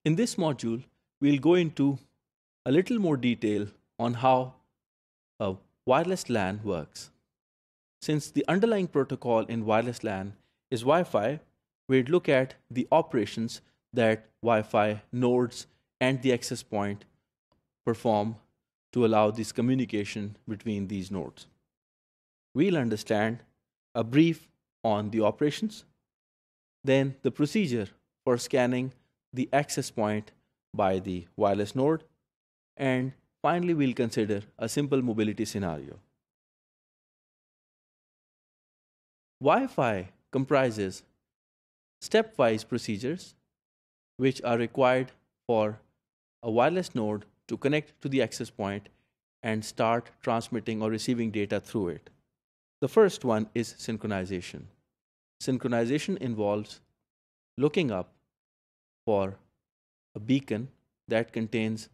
In this module, we'll go into a little more detail on how a wireless LAN works. Since the underlying protocol in wireless LAN is Wi-Fi, we'd look at the operations that Wi-Fi nodes and the access point perform to allow this communication between these nodes. We'll understand a brief on the operations, then the procedure for scanning the access point by the wireless node, and finally we'll consider a simple mobility scenario. Wi-Fi comprises stepwise procedures which are required for a wireless node to connect to the access point and start transmitting or receiving data through it. The first one is synchronization. Synchronization involves looking up for a beacon that contains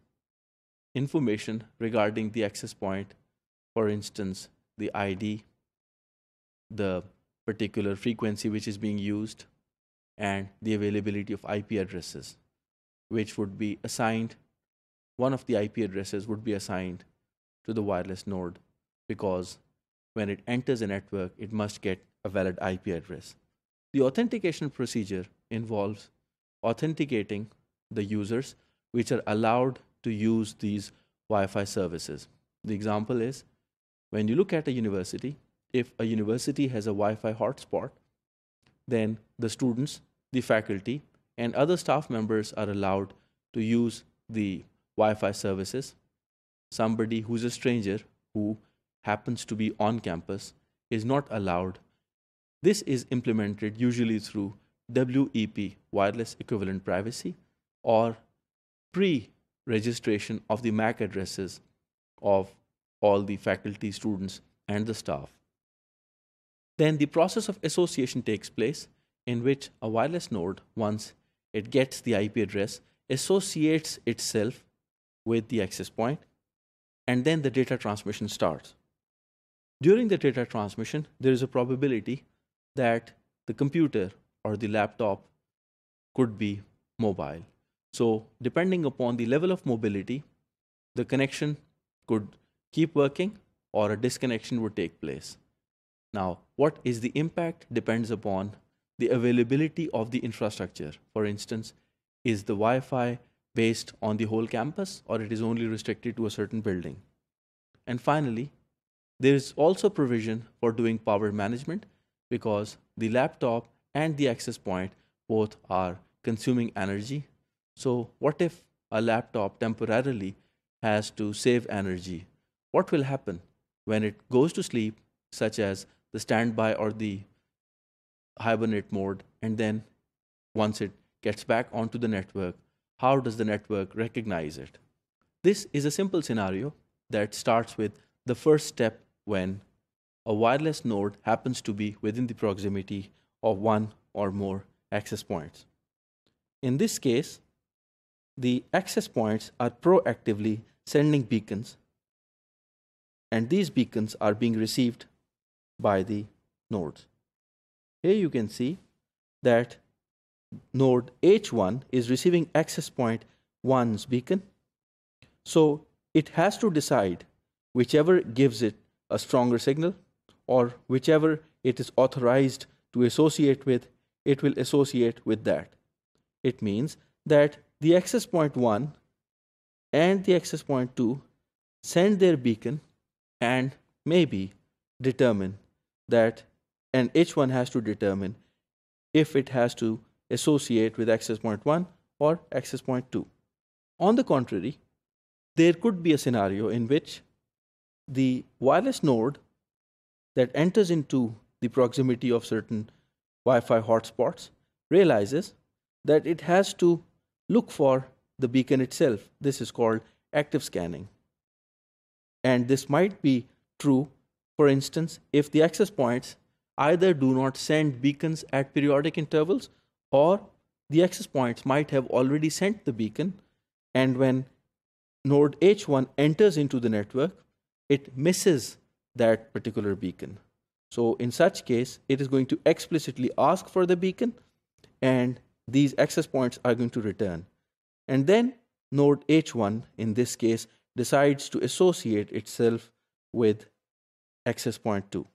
information regarding the access point, for instance, the ID, the particular frequency which is being used, and the availability of IP addresses, which would be assigned. One of the IP addresses would be assigned to the wireless node because when it enters a network, it must get a valid IP address. The authentication procedure involves authenticating the users which are allowed to use these Wi-Fi services. The example is when you look at a university, if a university has a Wi-Fi hotspot, then the students, the faculty, and other staff members are allowed to use the Wi-Fi services. Somebody who's a stranger who happens to be on campus is not allowed. This is implemented usually through WEP, wireless equivalent privacy, or pre-registration of the MAC addresses of all the faculty, students, and the staff. Then the process of association takes place in which a wireless node, once it gets the IP address, associates itself with the access point, and then the data transmission starts. During the data transmission, there is a probability that the computer or the laptop could be mobile. So depending upon the level of mobility, the connection could keep working or a disconnection would take place. Now, what is the impact depends upon the availability of the infrastructure. For instance, is the Wi-Fi based on the whole campus or it is only restricted to a certain building? And finally, there is also provision for doing power management because the laptop and the access point both are consuming energy. So what if a laptop temporarily has to save energy? What will happen when it goes to sleep, such as the standby or the hibernate mode, and then once it gets back onto the network, how does the network recognize it? This is a simple scenario that starts with the first step when a wireless node happens to be within the proximity of one or more access points. In this case, the access points are proactively sending beacons, and these beacons are being received by the nodes. Here you can see that node H1 is receiving access point 1's beacon. So it has to decide whichever gives it a stronger signal or whichever it is authorized to associate with, it will associate with that. It means that the access point 1 and the access point 2 send their beacon and maybe determine that, and H1 has to determine if it has to associate with access point 1 or access point 2. On the contrary, there could be a scenario in which the wireless node that enters into the proximity of certain Wi-Fi hotspots realizes that it has to look for the beacon itself. This is called active scanning. And this might be true, for instance, if the access points either do not send beacons at periodic intervals or the access points might have already sent the beacon, and when node H1 enters into the network, it misses that particular beacon. So in such case, it is going to explicitly ask for the beacon, and these access points are going to return. And then node H1, in this case, decides to associate itself with access point 2.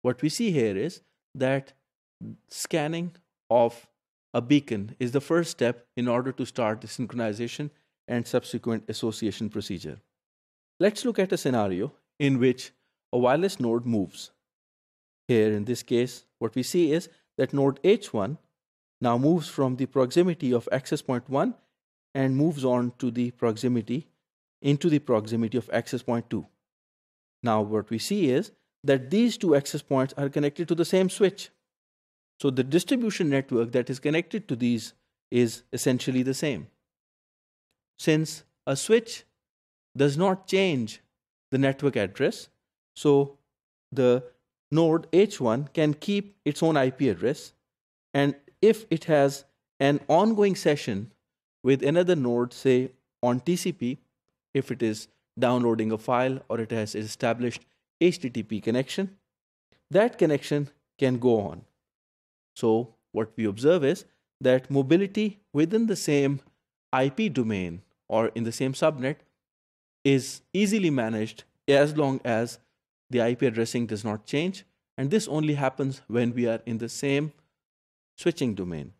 What we see here is that scanning of a beacon is the first step in order to start the synchronization and subsequent association procedure. Let's look at a scenario in which a wireless node moves. Here, in this case, what we see is that node H1 now moves from the proximity of access point 1 and moves on to the proximity of access point 2. Now, what we see is that these two access points are connected to the same switch. So the distribution network that is connected to these is essentially the same. Since a switch does not change the network address, so the node H1 can keep its own IP address, and if it has an ongoing session with another node, say on TCP, if it is downloading a file or it has established HTTP connection, that connection can go on. So what we observe is that mobility within the same IP domain or in the same subnet is easily managed as long as the IP addressing does not change, and this only happens when we are in the same switching domain.